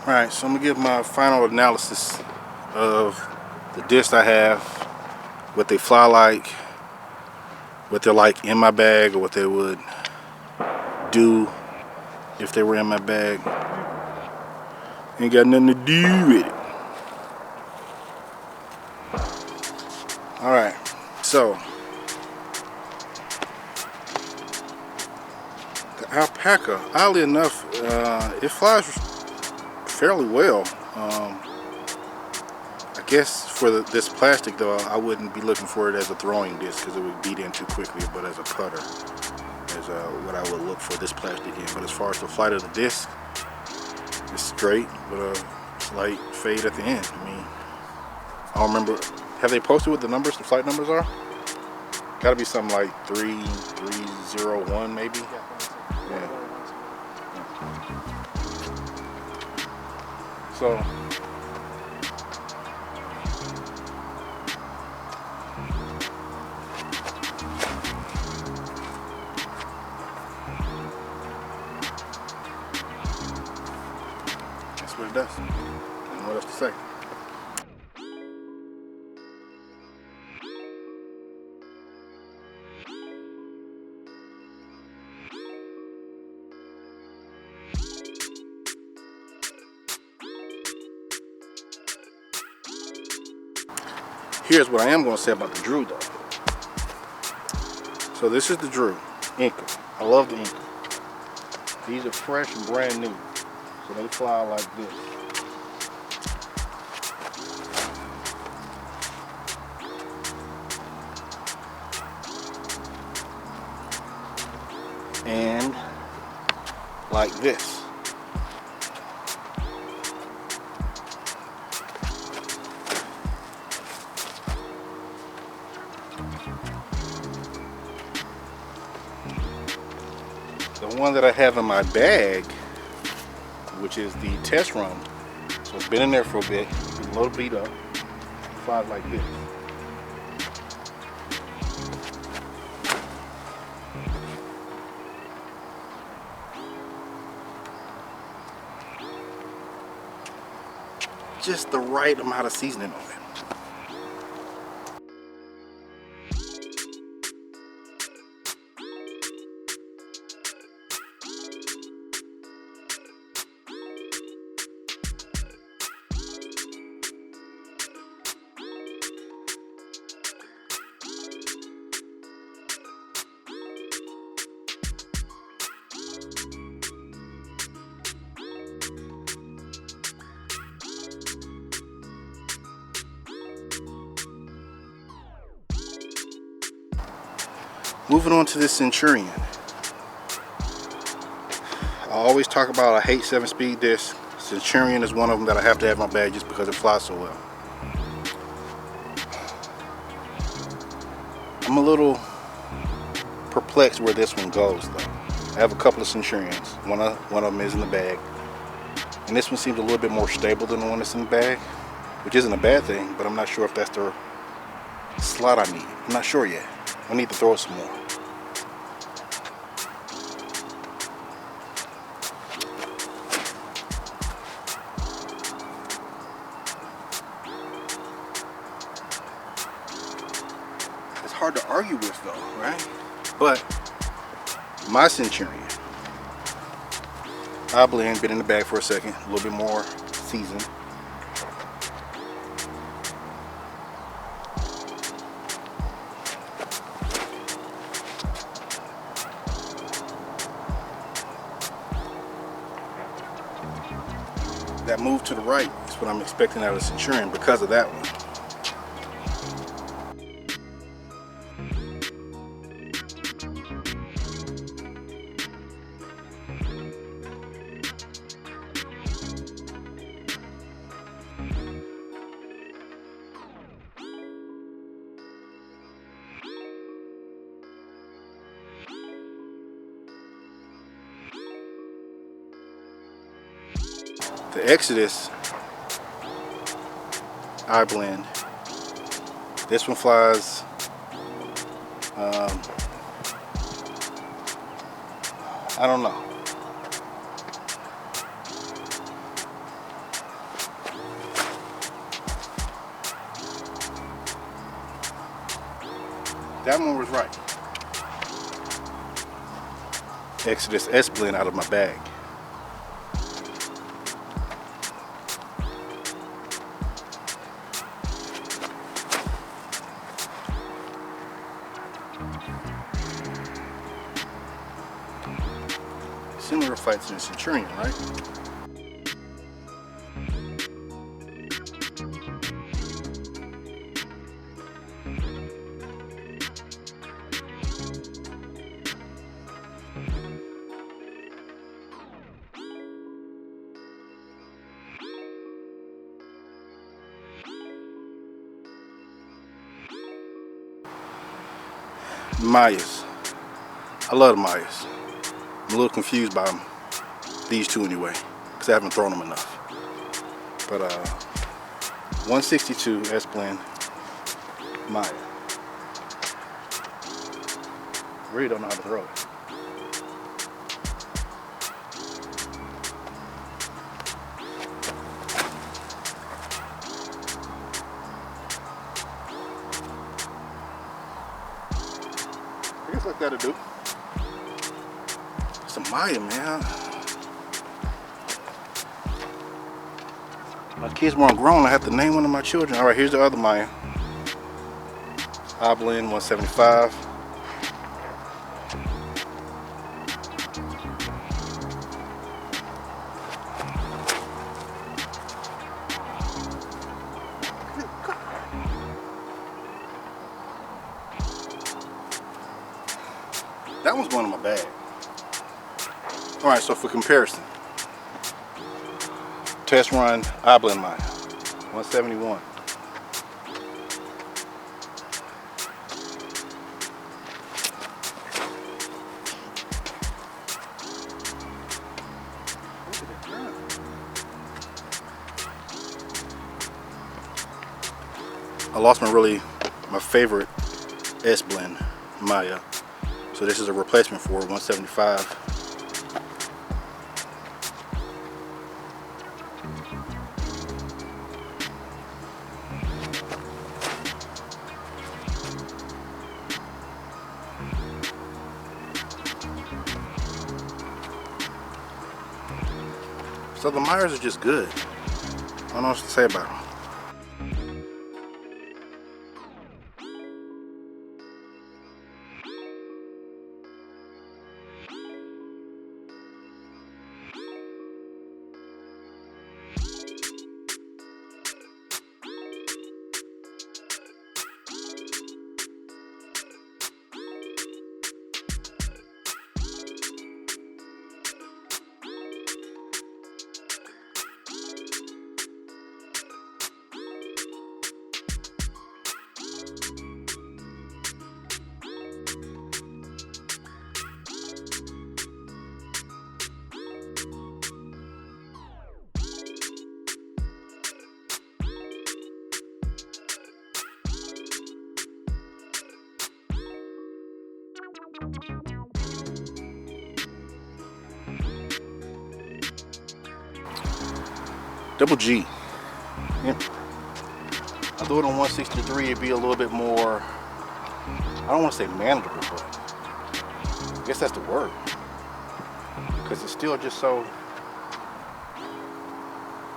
Alright, so I'm going to give my final analysis of the discs I have, what they fly like, what they're like in my bag, or what they would do if they were in my bag. Ain't got nothing to do with it. Alright, so the alpaca, oddly enough, it flies fairly well. I guess for this plastic though, I wouldn't be looking for it as a throwing disc because it would beat in too quickly, but as a putter is what I would look for this plastic in. But as far as the flight of the disc, it's straight with a slight fade at the end. I mean, I don't remember, have they posted what the numbers, the flight numbers are? Gotta be something like 3301 maybe. Yeah. So that's what it does. I don't know what else to say. Here's what I am going to say about the Drew though. So this is the Drew Inca. I love the Inca. These are fresh and brand new. So they fly like this. And like this. The one that I have in my bag, which is the test run, so it's been in there for a bit, it's a little beat up, flies like this. Just the right amount of seasoning on it. Moving on to this Centurion. I always talk about I hate 7-speed discs. Centurion is one of them that I have to have in my bag just because it flies so well. I'm a little perplexed where this one goes though. I have a couple of Centurions. One of them is in the bag. And this one seems a little bit more stable than the one that's in the bag, which isn't a bad thing, but I'm not sure if that's the slot I need. I'm not sure yet. I need to throw it some more. It's hard to argue with though, right? But my Centurion, I blend, been in the bag for a second, a little bit more seasoned. That move to the right is what I'm expecting out of the Centurion because of that one. The Exodus, I blend. This one flies I don't know. That one was right. Exodus S blend out of my bag. Similar fights in Centurion, right? Mayas. I love the Mayas. I'm a little confused by them. These two anyway, because I haven't thrown them enough. But 162 S blend Maya. Really don't know how to throw it. I guess like that'll do. It's a Maya, man. My kids weren't grown, I have to name one of my children. All right, here's the other Maya. Oblin 175. That one's going in my bag. All right, so for comparison, test run Oblin Maya, 171. I lost my favorite S blend Maya, so this is a replacement for 175. So the Mayas are just good. I don't know what to say about them. Double G. Yeah. I do it on 163, it'd be a little bit more, I don't want to say manageable, but I guess that's the word. Because it's still just so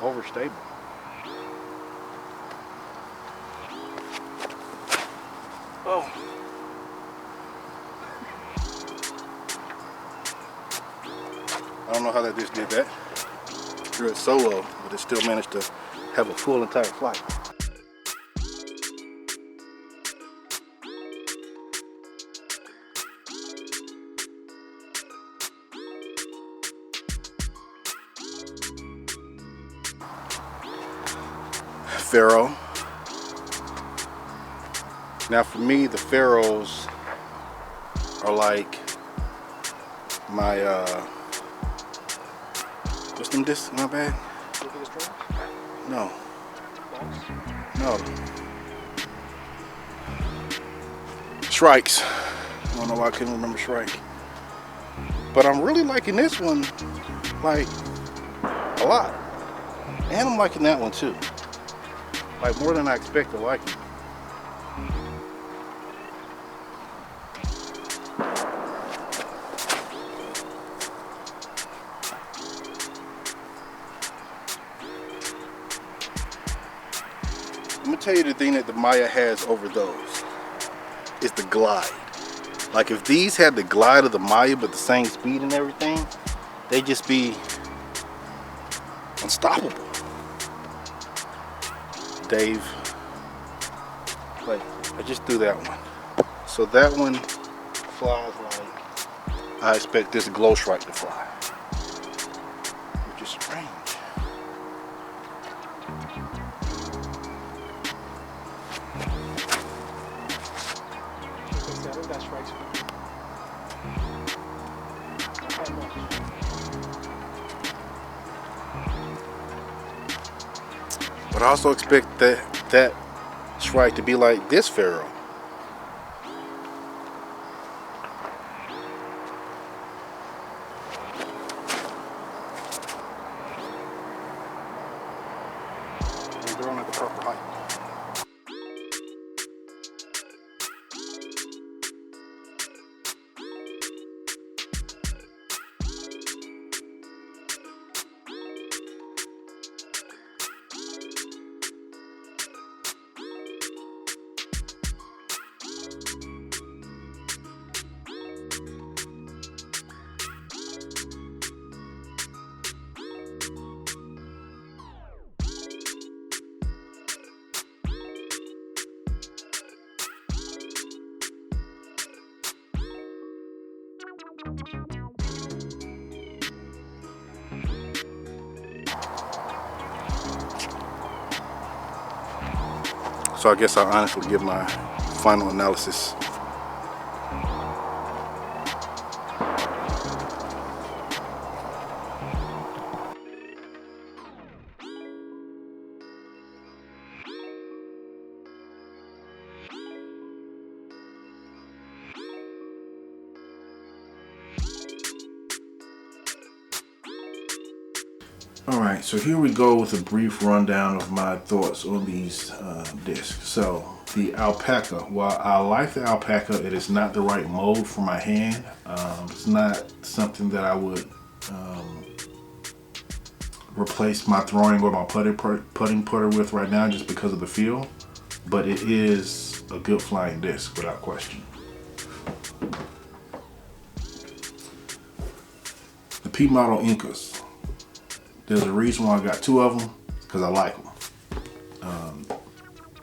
overstable. Oh. I don't know how that disc did that. Threw it solo, but it still managed to have a full entire flight. Pharaoh. Now for me, the Pharaohs are like my what's them discs in my bag? No. No. Shrikes. I don't know why I couldn't remember Shrike. But I'm really liking this one, like, a lot. And I'm liking that one too. Like, more than I expect to like it. tell you the thing that the Maya has over those is the glide. Like if these had the glide of the Maya but the same speed and everything, they'd just be unstoppable. Dave, wait, I just threw that one. So that one flies like I expect this glow strike to fly, which is strange. But I also expect that strike to be like this Pharaoh. They're on at the proper height. So I guess I'll honestly give my final analysis. Alright, so here we go with a brief rundown of my thoughts on these discs. So, the alpaca, while I like the alpaca, it is not the right mold for my hand. It's not something that I would replace my throwing or my putting putter with right now just because of the feel. But it is a good flying disc without question. The P model Incas. There's a reason why I got two of them, because I like them.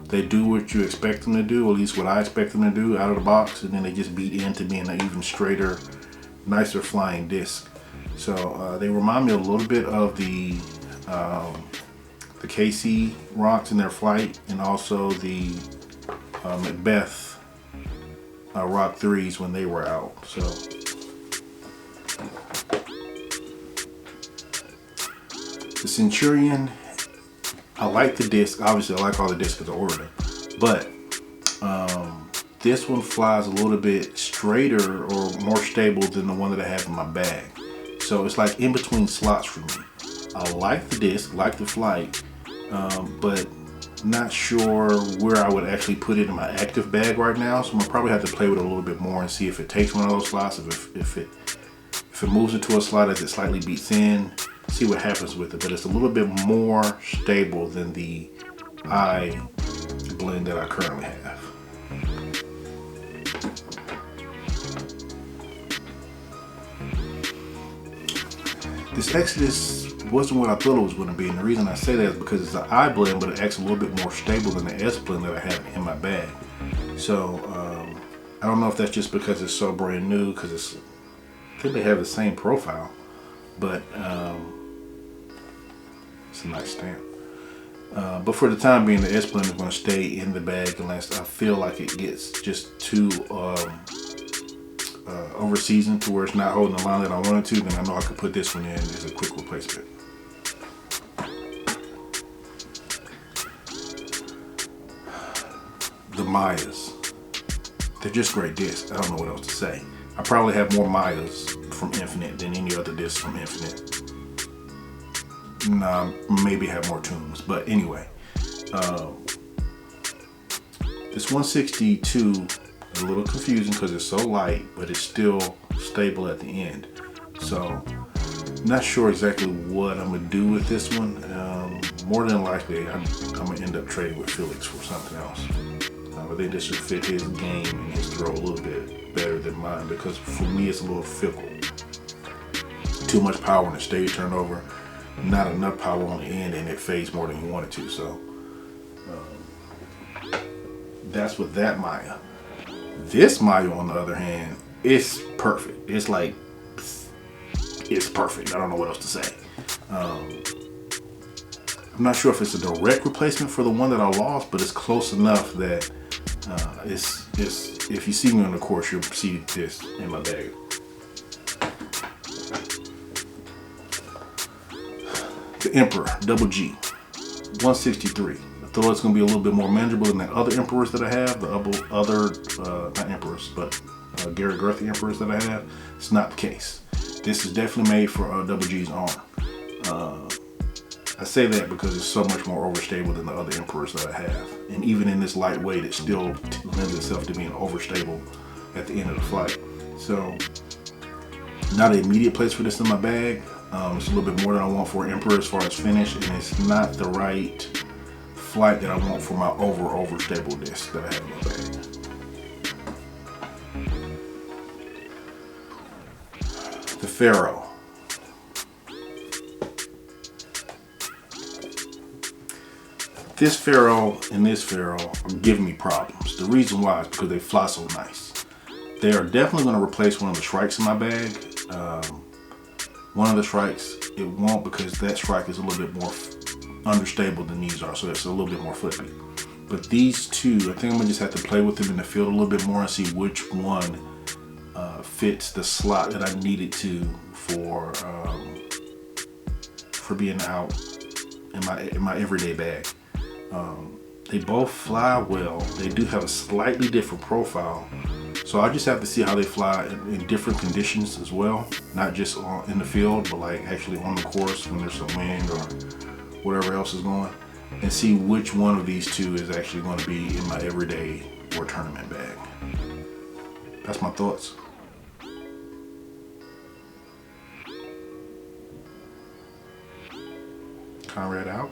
They do what you expect them to do, or at least what I expect them to do out of the box, and then they just beat into being an even straighter, nicer flying disc. So they remind me a little bit of the KC rocks in their flight, and also the Macbeth Rock 3s when they were out. So. The Centurion, I like the disc. Obviously, I like all the discs because I ordered them. But this one flies a little bit straighter or more stable than the one that I have in my bag. So it's like in between slots for me. I like the disc, like the flight, but not sure where I would actually put it in my active bag right now. So I'm gonna probably have to play with it a little bit more and see if it takes one of those slots. If it moves into a slot as it slightly beats in. See what happens with it, but it's a little bit more stable than the I blend that I currently have. This Exodus wasn't what I thought it was going to be, and the reason I say that is because it's an I blend, but it acts a little bit more stable than the S blend that I have in my bag. So I don't know if that's just because it's so brand new, because I think they have the same profile, but it's a nice stamp. But for the time being, the S blend is going to stay in the bag unless I feel like it gets just too over seasoned to where it's not holding the line that I want it to. Then I know I could put this one in as a quick replacement. The Mayas, they're just great discs. I don't know what else to say. I probably have more Mayas from Infinite than any other disc from Infinite. Nah, maybe have more tunes, but anyway, this 162 is a little confusing because it's so light, but it's still stable at the end. So Not sure exactly what I'm gonna do with this one. More than likely, I'm gonna end up trading with Felix for something else. I think this should fit his game and his throw a little bit better than mine, because for me it's a little fickle. Too much power on the stage turnover, not enough power on the end, and it fades more than you want it to. So that's with that Maya. This Maya, on the other hand, it's perfect. It's like, it's perfect. I don't know what else to say. I'm not sure if it's a direct replacement for the one that I lost, but it's close enough that it's if you see me on the course, you'll see this in my bag. The Emperor, double G, 163. I thought it's going to be a little bit more manageable than the other Emperors that I have, the other, not Emperors, but Gary Gerthy Emperors that I have. It's not the case. This is definitely made for double G's arm. I say that because it's so much more overstable than the other Emperors that I have. And even in this lightweight, it still lends itself to being overstable at the end of the flight. So, not an immediate place for this in my bag. It's a little bit more than I want for an Emperor as far as finish, and it's not the right flight that I want for my overstable disc that I have in my bag. The Pharaoh. This Pharaoh and this Pharaoh are giving me problems. The reason why is because they fly so nice. They are definitely going to replace one of the Shrikes in my bag. One of the Shrikes, it won't, because that Shrike is a little bit more understable than these are, so it's a little bit more flippy. But these two, I think I'm gonna just have to play with them in the field a little bit more and see which one fits the slot that I needed to for being out in my everyday bag. They both fly well. They do have a slightly different profile, so I just have to see how they fly in different conditions as well, not just in the field, but like actually on the course when there's some wind or whatever else is going, and see which one of these two is actually going to be in my everyday or tournament bag. That's my thoughts. Conrad out.